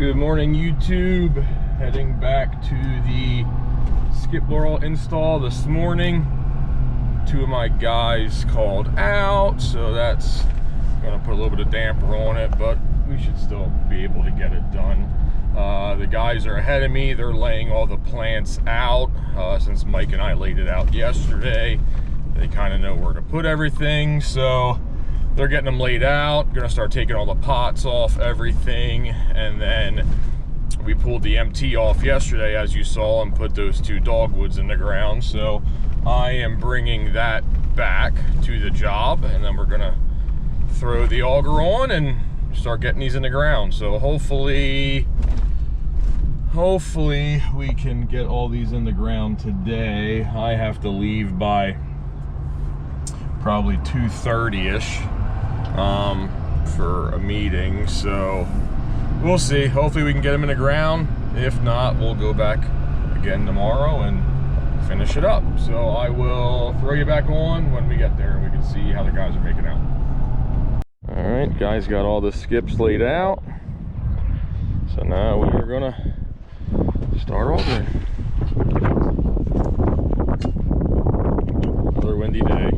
Good morning, YouTube. Heading back to the skip laurel install this morning. Two of my guys called out, so that's gonna put a little bit of damper on it, but we should still be able to get it done. The guys are ahead of me. They're laying all the plants out since Mike and I laid it out yesterday. They kind of know where to put everything, so they're getting them laid out. Gonna start taking all the pots off everything, and then we pulled the MT off yesterday, as you saw, and put those two dogwoods in the ground. So I am bringing that back to the job, and then we're gonna throw the auger on and start getting these in the ground. So hopefully we can get all these in the ground today. I have to leave by probably 2:30ish for a meeting, so we'll see. Hopefully we can get them in the ground. If not, we'll go back again tomorrow and finish it up. So I will throw you back on when we get there and we can see how the guys are making out. All right, guys got all the skips laid out, so now we are gonna start augering. Another windy day.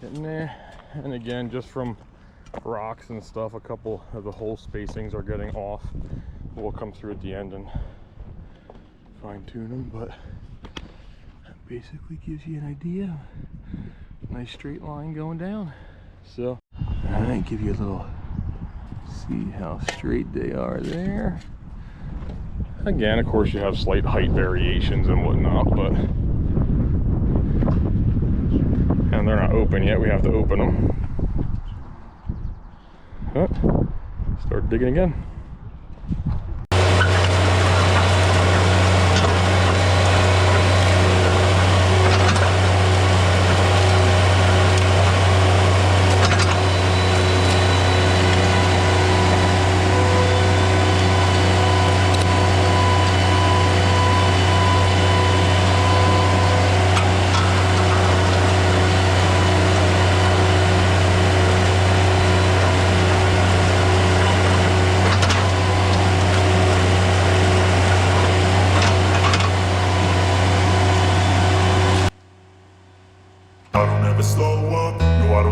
Getting there. And again, just from rocks and stuff, a couple of the hole spacings are getting off. We'll come through at the end and fine tune them, but that basically gives you an idea. Nice straight line going down. So I give you a little, see how straight they are there. Again, of course, you have slight height variations and whatnot, but and they're not open yet. We have to open them. Start digging again.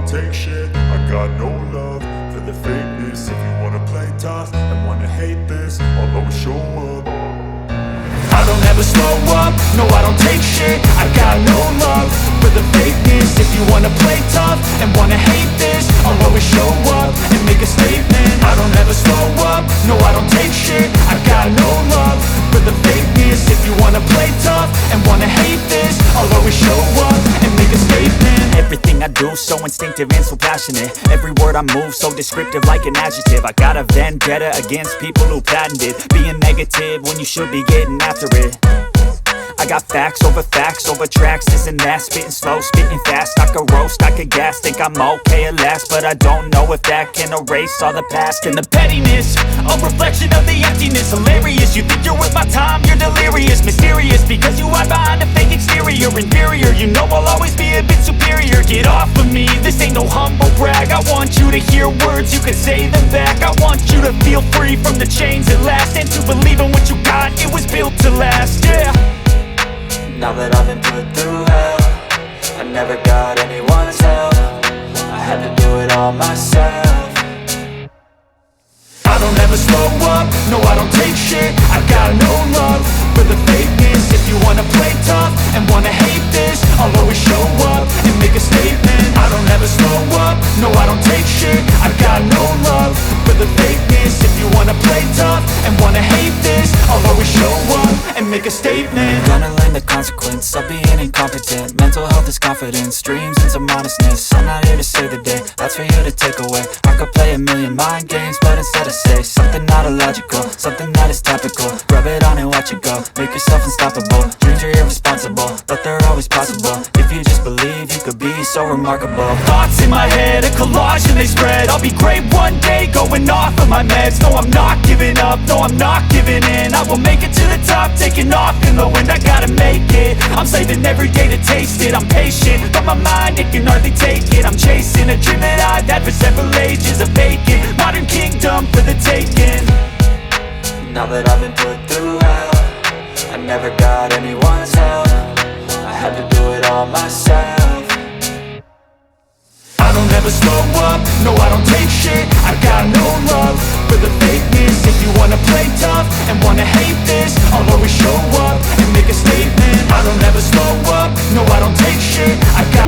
Take shit, I got no love for the fakeness. If you wanna play tough and wanna hate this, I'll always show up. I don't ever slow up, no I don't take shit. I got no love for the fakeness. If you wanna play tough and wanna hate this, I'll always show up and make a statement. I don't ever slow up, no I don't take shit. I got no love for the fakeness. If you wanna play tough and wanna hate this, I'll always show up and make a statement. Everything I do so instinctive and so passionate. Every word I move so descriptive like an adjective. I got a vendetta against people who patented being negative when you should be getting after it. I got facts over tracks, this and that. Spitting slow, spitting fast, I could roast, I could gas. Think I'm okay at last, but I don't know if that can erase all the past. And the pettiness, a reflection of the emptiness. Hilarious, you think you're with my time, you're delirious. Mysterious, because you hide behind a fake exterior. Inferior, you know I'll always be a bit superior. Get off of me, this ain't no humble brag. I want you to hear words, you can say them back. I want you to feel free from the chains at last, and to believe in what you got, it was built to last, yeah. Now that I've been put through hell, I never got anyone's help. I had to do it all myself. I don't ever slow up, no I don't take shit. I got no love for the fakeness. If you wanna play tough and wanna hate this, I'll always show up and make a statement. I don't ever slow up, no I don't take shit. I got no love for the fakeness. If you wanna play tough and wanna hate this, I'll always show up and make a statement. Gonna learn the consequence of being incompetent. Mental health is confidence, dreams and some honestness. I'm not here to save the day, that's for you to take away. I could play a million mind games, but instead I say something not illogical, something that is topical. Rub it on and watch it go, make yourself unstoppable. Dreams are irresponsible, but they're always possible. If you just believe, you could be so remarkable. Thoughts in my head, a collage and they spread. I'll be great one day, going off of my meds. No, I'm not giving up, no, I'm not giving in. I will make it to the top, taking off in the wind. I gotta make it, I'm saving every day to taste it. I'm patient, but my mind, it can hardly take it. I'm chasing a dream that I've had for several ages. A vacant, modern kingdom for the taking. Now that I've been put through hell, I never got anyone's help. I had to do it all myself. I don't ever slow up, no I don't take shit. I got no love for the fakeness. If you wanna play tough and wanna hate this, I'll always show up and make a statement. I don't ever slow up, no I don't take shit. I got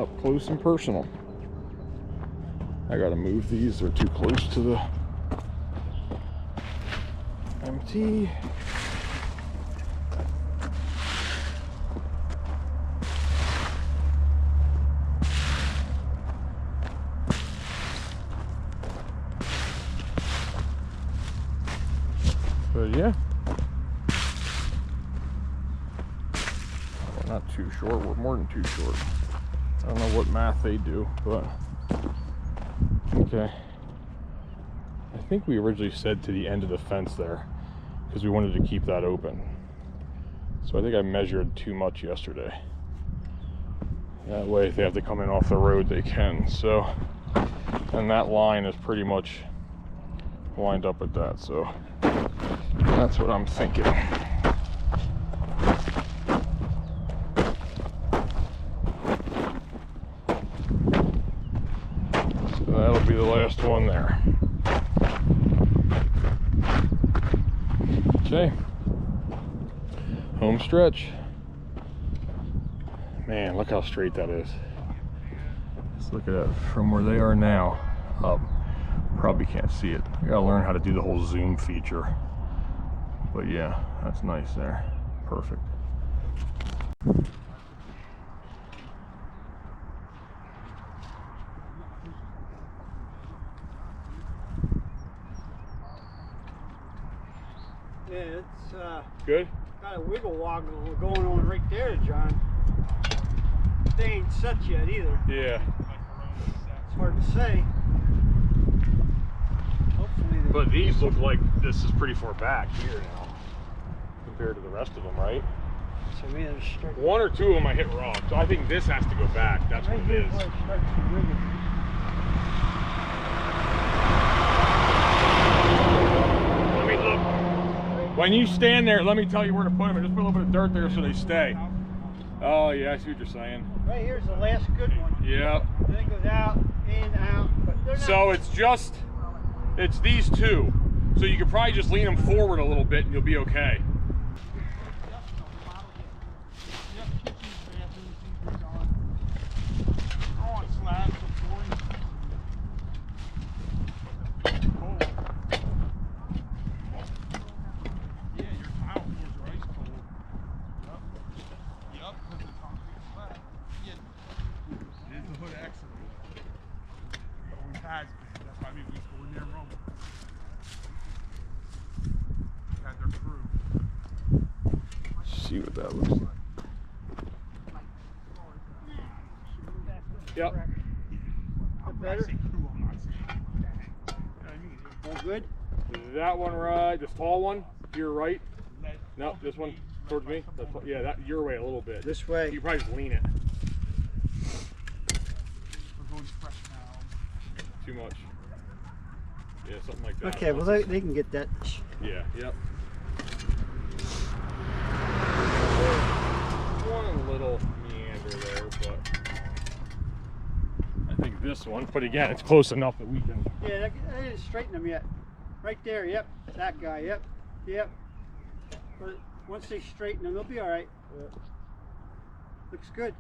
Up close and personal. I gotta move these, they're too close to the MT. But yeah, we're not too short, we're more than too short. I don't know what math they do, but okay. I think we originally said to the end of the fence there because we wanted to keep that open. So I think I measured too much yesterday. That way if they have to come in off the road, they can. So, and that line is pretty much lined up with that. So that's what I'm thinking. So that'll be the last one there. Okay. Home stretch. Man, look how straight that is. Let's look at it from where they are now up. Probably can't see it. I gotta learn how to do the whole zoom feature. But yeah, that's nice there. Perfect. Yeah, it's Good? got a wiggle woggle going on right there, John. They ain't set yet either. Yeah. It's hard to say. Hopefully But these look like this is pretty far back here now compared to the rest of them, right? so maybe they're straight. One or two of them I hit wrong, so I think this has to go back. That's Right what it here is. where it starts to wiggle. Let me look. When you stand there, let me tell you where to put them. Just put a little bit of dirt there so they stay. Oh yeah, I see what you're saying. Right here's the last good one. Yeah. Then it goes out, in, out. But they're not. So it's these two. So you could probably just lean them forward a little bit and you'll be okay. See what that looks like. Yep. Better? All good? That one right, this tall one, to your right. No, this one towards me. Yeah, that your way a little bit. This way. You can probably just lean it. Too much. Yeah, something like that. Okay, well they can get that. Yeah, yep. One little meander there, but I think this one, but again, it's close enough that we can. Yeah, they didn't straighten them yet. Right there, yep. That guy, yep. Yep. But once they straighten them, they'll be all right. Yep. Looks good.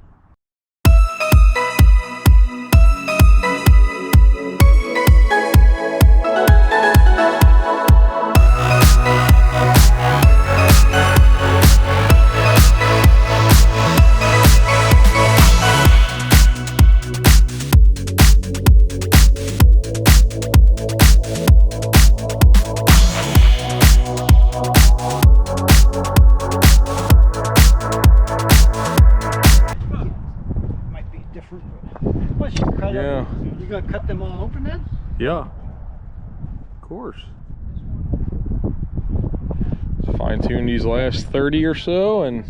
Yeah. You gonna cut them all open then? Yeah. Of course. Let's fine tune these last 30 or so and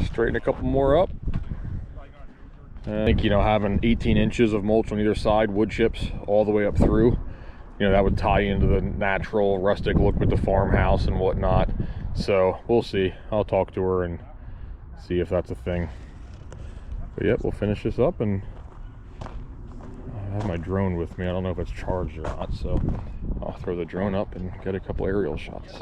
straighten a couple more up. I think, you know, having 18 inches of mulch on either side, wood chips all the way up through, you know, that would tie into the natural rustic look with the farmhouse and whatnot. So we'll see. I'll talk to her and see if that's a thing. But yeah, we'll finish this up, and I have my drone with me. I don't know if it's charged or not, so I'll throw the drone up and get a couple aerial shots.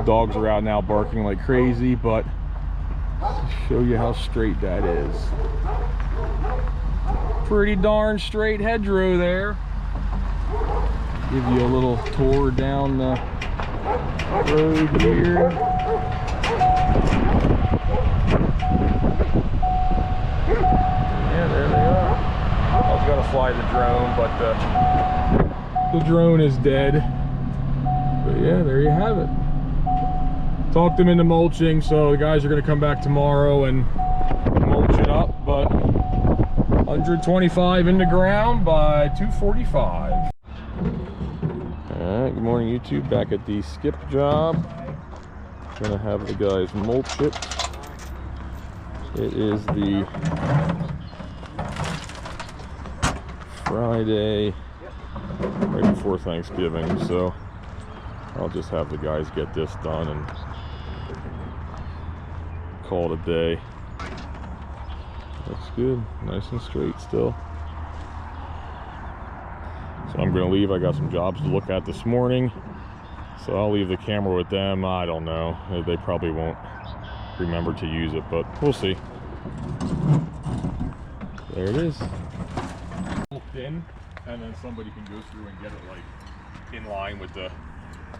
Dogs are out now barking like crazy, but show you how straight that is. Pretty darn straight hedgerow there. Give you a little tour down the road here. Yeah, there they are. I was gonna fly the drone, but the drone is dead. But yeah, there you have it. Talked them into mulching, so the guys are gonna come back tomorrow and mulch it up, but 125 in the ground by 245. Alright, good morning YouTube, back at the skip job. Gonna have the guys mulch it. It is the Friday right before Thanksgiving, so I'll just have the guys get this done and call it a day. Looks good, nice and straight still. So I'm gonna leave. I got some jobs to look at this morning, so I'll leave the camera with them. I don't know, they probably won't remember to use it, but we'll see. There it is. Thin, and then somebody can go through and get it like in line with the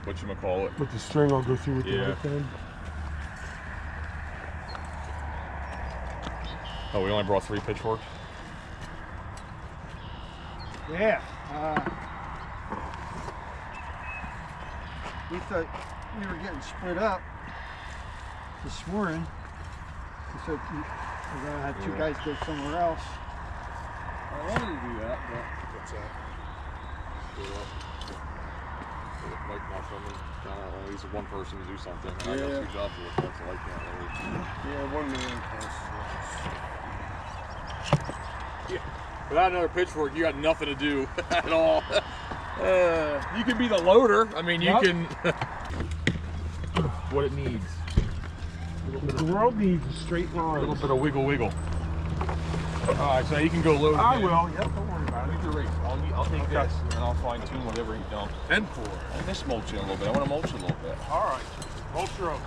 whatchamacallit. With the string, I'll go through with the Yeah. right thing. Oh, we only brought 3 pitchforks? Yeah. We thought we were getting split up this morning. So we're gonna have 2 guys go somewhere else. I wanted to do that, but what's that? Like nothing, at least one person to do something. And I got 2 jobs to look at, so I can't really. Yeah, 1 million Yeah. Without another pitchfork, you got nothing to do at all. You can be the loader. I mean, you can. What it needs. The world needs a straight A line. little bit of wiggle, wiggle. All right, so you can go load. I in. will. Yep, don't worry about it. Make your race. I'll take this, and then I'll fine tune whatever you dump. And 4. And this mulch in a little bit. I want to mulch a little bit. All right. Hold your own.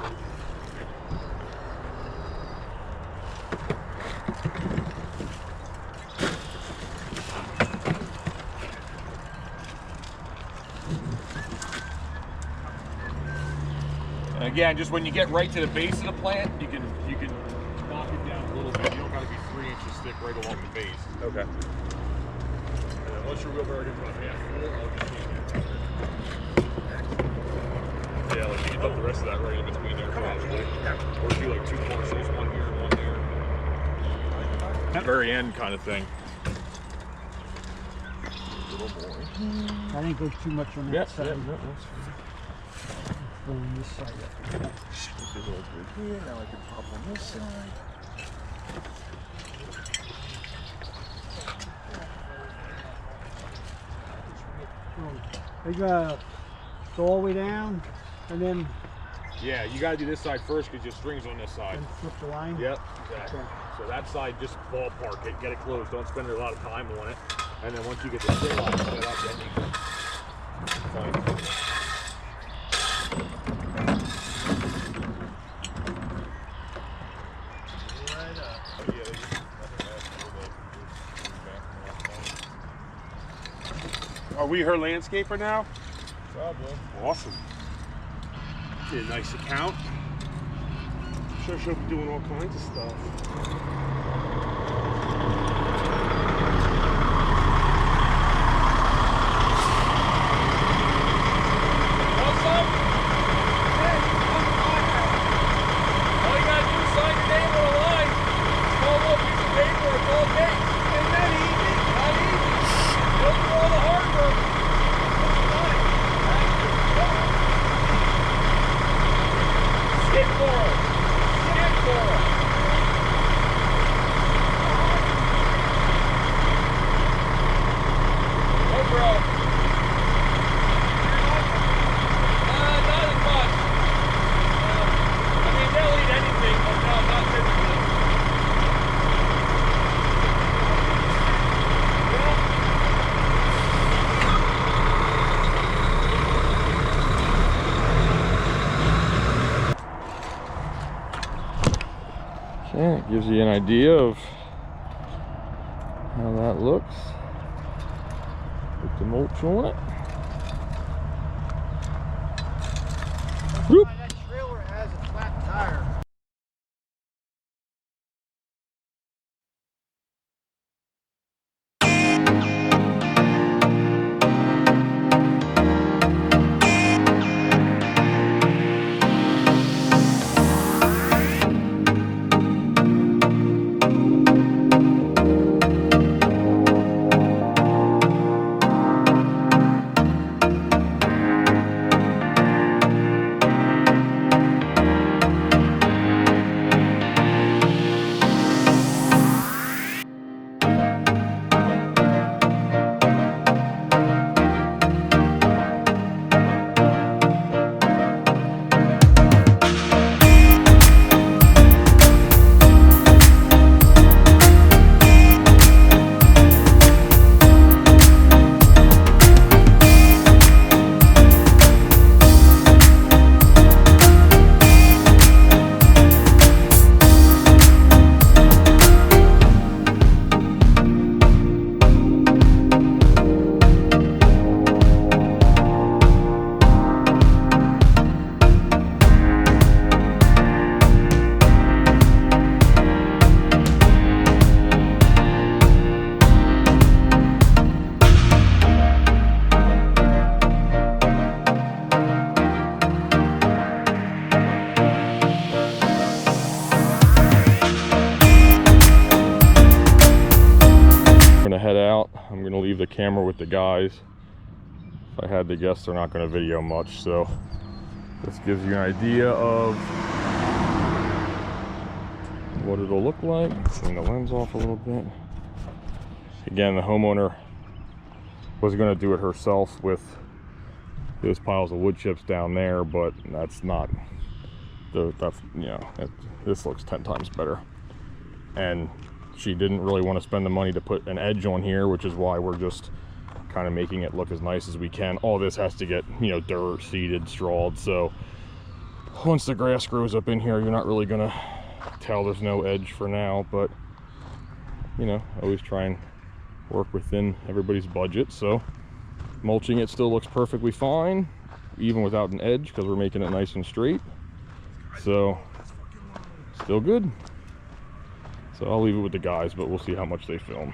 And again, just when you get right to the base of the plant, you can knock it down a little bit. You don't got to be 3 inches thick right along the base. Okay. And then once your wheelbarrow gets about half full, I'll just change it. Yeah, like you can dump the rest of that right in between there. Or do like 2 parcels, 1 here and 1 here. At the very end kind of thing. A little more. I didn't go too much on that side. Yep, that's fine. On this side. This is all good here. Now I can pop on this side. They gotta go all the way down and then Yeah, you gotta do this side first because your string's on this side. flip the line. Yep, exactly. Okay. So that side, just ballpark it, get it closed. Don't spend a lot of time on it. And then once you get the string line set up, then you can fine. Are we her landscaper now? Probably. Awesome. Get a nice account. I'm sure she'll be doing all kinds of stuff. What's up? All you gotta do is sign your name on a line. Small little piece of paper, it's all day. Ain't that easy? Not easy. Don't do all the hard work. Skip for us. Skip for us. Gives you an idea of how that looks with the mulch on it. Whoop. That trailer has a flat tire. Head out. I'm gonna leave the camera with the guys. If I had to guess, they're not gonna video much, so this gives you an idea of what it'll look like. Clean the lens off a little bit. Again, the homeowner was gonna do it herself with those piles of wood chips down there, but that's not this looks 10 times better. And she didn't really want to spend the money to put an edge on here, which is why we're just kind of making it look as nice as we can. All this has to get, dirt, seeded, strawed, so once the grass grows up in here, you're not really gonna tell there's no edge for now, but always try and work within everybody's budget. So mulching it still looks perfectly fine, even without an edge, because we're making it nice and straight, so still good. So I'll leave it with the guys, but we'll see how much they film.